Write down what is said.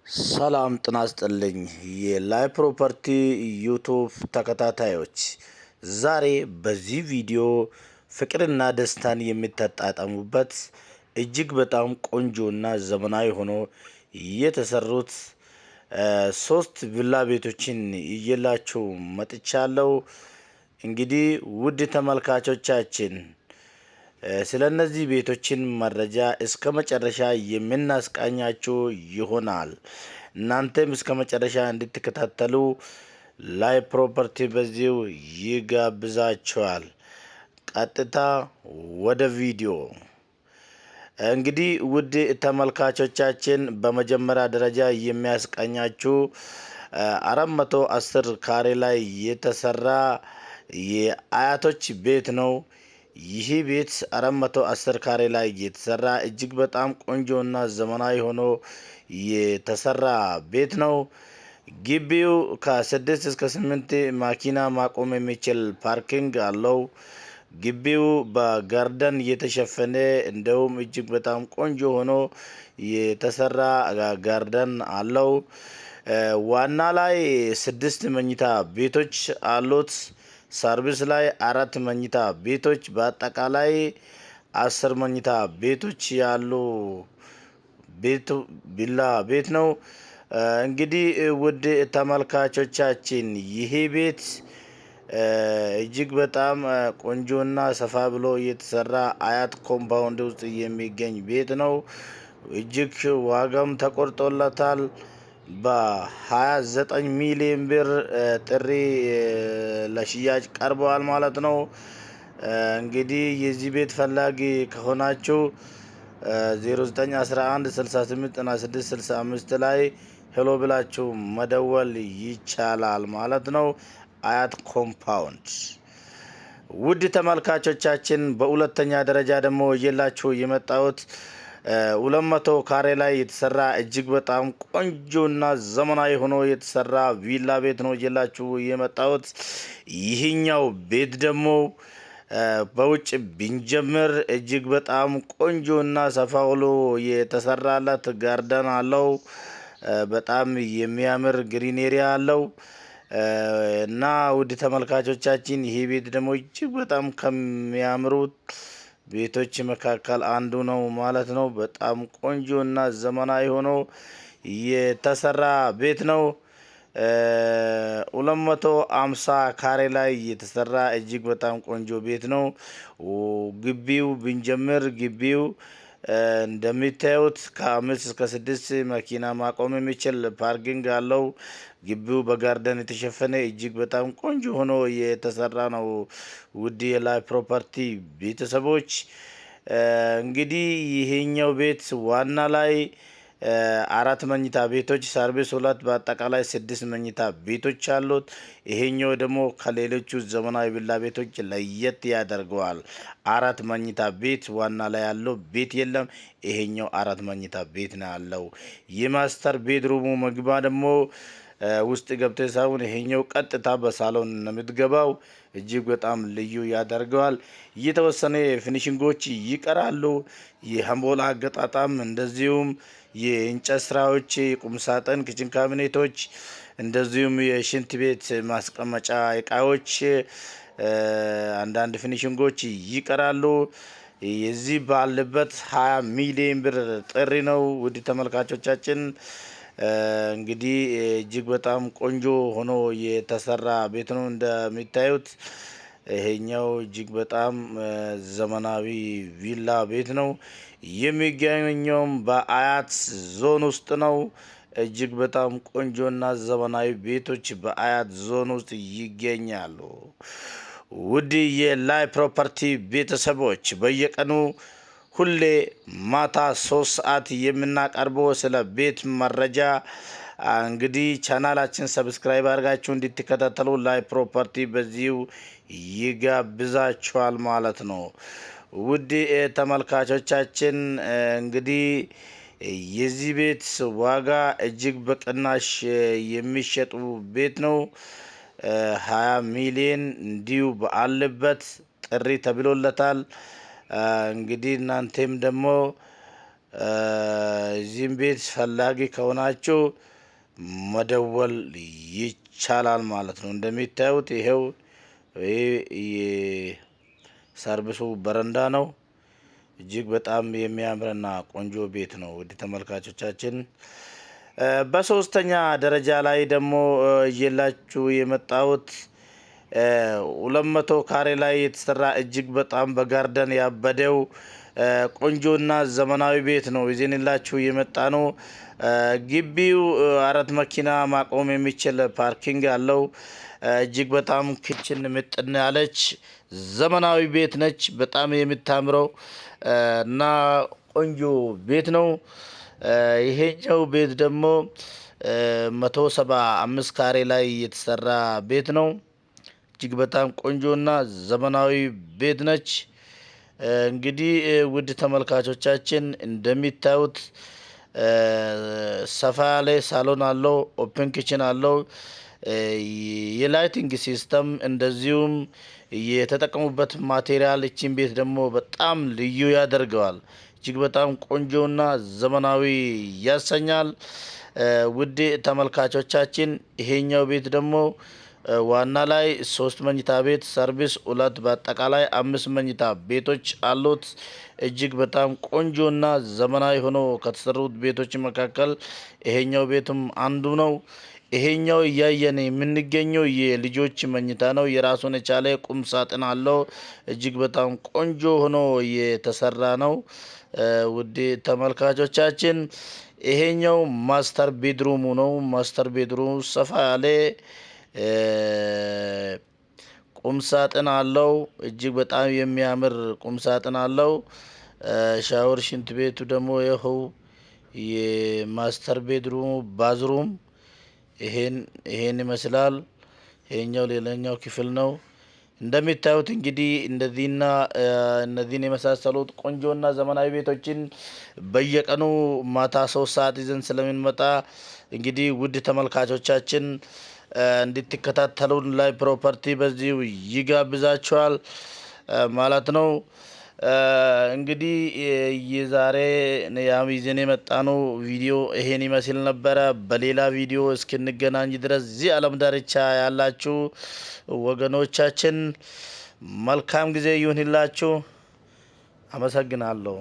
ሰላም ጤና ይስጥልኝ የላይ ፕሮፐርቲ ዩቱብ ተከታታዮች፣ ዛሬ በዚህ ቪዲዮ ፍቅርና ደስታን የምታጣጣሙበት እጅግ በጣም ቆንጆና ዘመናዊ ሆኖ የተሰሩት ሶስት ቪላ ቤቶችን ይዤላችሁ መጥቻለሁ። እንግዲህ ውድ ተመልካቾቻችን ስለነዚህ ቤቶችን መረጃ እስከ መጨረሻ የምናስቃኛችሁ ይሆናል። እናንተም እስከ መጨረሻ እንድትከታተሉ ላይ ፕሮፐርቲ በዚሁ ይጋብዛችኋል። ቀጥታ ወደ ቪዲዮ። እንግዲህ ውድ ተመልካቾቻችን በመጀመሪያ ደረጃ የሚያስቃኛችሁ 410 ካሬ ላይ የተሰራ የአያቶች ቤት ነው። ይህ ቤት 410 ካሬ ላይ የተሰራ እጅግ በጣም ቆንጆና ዘመናዊ ሆኖ የተሰራ ቤት ነው። ግቢው ከ6 እስከ 8 ማኪና ማቆም የሚችል ፓርኪንግ አለው። ግቢው በጋርደን የተሸፈነ እንደውም እጅግ በጣም ቆንጆ ሆኖ የተሰራ ጋርደን አለው። ዋና ላይ 6 መኝታ ቤቶች አሉት። ሰርቪስ ላይ 4 መኝታ ቤቶች በአጠቃላይ 10 መኝታ ቤቶች ያሉ ቪላ ቤት ነው። እንግዲህ ውድ ተመልካቾቻችን ይሄ ቤት እጅግ በጣም ቆንጆና ሰፋ ብሎ የተሰራ አያት ኮምፓውንድ ውስጥ የሚገኝ ቤት ነው። እጅግ ዋጋም ተቆርጦለታል። በ29 ሚሊዮን ብር ጥሪ ለሽያጭ ቀርበዋል ማለት ነው። እንግዲህ የዚህ ቤት ፈላጊ ከሆናችሁ 0911689665 ላይ ሄሎ ብላችሁ መደወል ይቻላል ማለት ነው። አያት ኮምፓውንድ። ውድ ተመልካቾቻችን በሁለተኛ ደረጃ ደግሞ ይዤላችሁ የመጣሁት 200 ካሬ ላይ የተሰራ እጅግ በጣም ቆንጆና ዘመናዊ ሆኖ የተሰራ ቪላ ቤት ነው ይዤላችሁ የመጣሁት። ይህኛው ቤት ደግሞ በውጭ ብንጀምር እጅግ በጣም ቆንጆና ሰፋ ብሎ የተሰራላት ጋርደን አለው። በጣም የሚያምር ግሪን ኤሪያ አለው። እና ውድ ተመልካቾቻችን ይሄ ቤት ደግሞ እጅግ በጣም ከሚያምሩት ቤቶች መካከል አንዱ ነው ማለት ነው። በጣም ቆንጆና ዘመናዊ ሆኖ የተሰራ ቤት ነው። 250 ካሬ ላይ የተሰራ እጅግ በጣም ቆንጆ ቤት ነው። ግቢው ብንጀምር ግቢው እንደሚታዩት ከ5 እስከ 6 መኪና ማቆም የሚችል ፓርኪንግ አለው። ግቢው በጋርደን የተሸፈነ እጅግ በጣም ቆንጆ ሆኖ የተሰራ ነው። ውድ የላይ ፕሮፐርቲ ቤተሰቦች እንግዲህ ይሄኛው ቤት ዋና ላይ 4 መኝታ ቤቶች፣ ሰርቪስ 2፣ በአጠቃላይ 6 መኝታ ቤቶች አሉት። ይሄኛው ደግሞ ከሌሎቹ ዘመናዊ ቪላ ቤቶች ለየት ያደርገዋል። 4 መኝታ ቤት ዋና ላይ ያለው ቤት የለም። ይሄኛው 4 መኝታ ቤት ነው ያለው። የማስተር ቤድሩሙ መግቢያ ደግሞ ውስጥ ገብተህ ሳይሆን ይሄኛው ቀጥታ በሳሎን ነው የምትገባው። እጅግ በጣም ልዩ ያደርገዋል። የተወሰነ ፊኒሽንጎች ይቀራሉ። የአምፖል አገጣጣም እንደዚሁም የእንጨት ስራዎች፣ ቁምሳጥን፣ ኪችን ካቢኔቶች እንደዚሁም የሽንት ቤት ማስቀመጫ እቃዎች አንዳንድ ፊኒሽንጎች ይቀራሉ። የዚህ ባለበት 20 ሚሊዮን ብር ጥሪ ነው። ውድ ተመልካቾቻችን እንግዲህ እጅግ በጣም ቆንጆ ሆኖ የተሰራ ቤት ነው። እንደሚታዩት ይሄኛው እጅግ በጣም ዘመናዊ ቪላ ቤት ነው። የሚገኘውም በአያት ዞን ውስጥ ነው። እጅግ በጣም ቆንጆና ዘመናዊ ቤቶች በአያት ዞን ውስጥ ይገኛሉ። ውድ የላይ ፕሮፐርቲ ቤተሰቦች በየቀኑ ሁሌ ማታ 3 ሰዓት የምናቀርበው ስለ ቤት መረጃ እንግዲህ ቻናላችን ሰብስክራይብ አድርጋችሁ እንድትከታተሉ ላይ ፕሮፐርቲ በዚሁ ይጋብዛችኋል ማለት ነው። ውድ ተመልካቾቻችን እንግዲህ የዚህ ቤት ዋጋ እጅግ በቅናሽ የሚሸጡ ቤት ነው። 20 ሚሊዮን እንዲሁ ባለበት ጥሪ ተብሎለታል። እንግዲህ እናንተም ደግሞ እዚህም ቤት ፈላጊ ከሆናችሁ መደወል ይቻላል ማለት ነው። እንደሚታዩት ይሄው የሰርቪሱ በረንዳ ነው። እጅግ በጣም የሚያምርና ቆንጆ ቤት ነው። ውድ ተመልካቾቻችን በሶስተኛ ደረጃ ላይ ደግሞ እየላችሁ የመጣሁት 200 ካሬ ላይ የተሰራ እጅግ በጣም በጋርደን ያበደው ቆንጆና ዘመናዊ ቤት ነው ይዘንላችሁ የመጣ ነው። ግቢው 4 መኪና ማቆም የሚችል ፓርኪንግ አለው። እጅግ በጣም ክችን ምጥን ያለች ዘመናዊ ቤት ነች። በጣም የምታምረው እና ቆንጆ ቤት ነው። ይሄኛው ቤት ደግሞ 175 ካሬ ላይ የተሰራ ቤት ነው። እጅግ በጣም ቆንጆና ዘመናዊ ቤት ነች። እንግዲህ ውድ ተመልካቾቻችን እንደሚታዩት ሰፋ ያለ ሳሎን አለው። ኦፕን ኪችን አለው። የላይቲንግ ሲስተም እንደዚሁም የተጠቀሙበት ማቴሪያል እቺን ቤት ደግሞ በጣም ልዩ ያደርገዋል። እጅግ በጣም ቆንጆና ዘመናዊ ያሰኛል። ውድ ተመልካቾቻችን ይሄኛው ቤት ደግሞ ዋና ላይ 3 መኝታ ቤት ሰርቪስ 2 በአጠቃላይ 5 መኝታ ቤቶች አሉት። እጅግ በጣም ቆንጆና ዘመናዊ ሆኖ ከተሰሩት ቤቶች መካከል ይሄኛው ቤትም አንዱ ነው። ይሄኛው እያየን የምንገኘው የልጆች መኝታ ነው። የራሱን የቻለ ቁም ሳጥን አለው። እጅግ በጣም ቆንጆ ሆኖ የተሰራ ነው። ውድ ተመልካቾቻችን ይሄኛው ማስተር ቤድሩሙ ነው። ማስተር ቤድሩሙ ሰፋ ያለ ቁም ሳጥን አለው። እጅግ በጣም የሚያምር ቁም ሳጥን አለው። ሻወር ሽንት ቤቱ ደግሞ ይኸው የማስተር ቤድሩሙ ባዝሩም ይሄን ይመስላል። ይሄኛው ሌላኛው ክፍል ነው። እንደሚታዩት እንግዲህ እንደዚህና እነዚህን የመሳሰሉት ቆንጆና ዘመናዊ ቤቶችን በየቀኑ ማታ 3 ሰዓት ይዘን ስለምንመጣ እንግዲህ ውድ ተመልካቾቻችን እንድትከታተሉን ላይ ፕሮፐርቲ በዚሁ ይጋብዛችኋል ማለት ነው። እንግዲህ የዛሬ ይዘን የመጣነው ቪዲዮ ይሄን ይመስል ነበረ። በሌላ ቪዲዮ እስክንገናኝ ድረስ እዚህ ዓለም ዳርቻ ያላችሁ ወገኖቻችን መልካም ጊዜ ይሁንላችሁ። አመሰግናለሁ።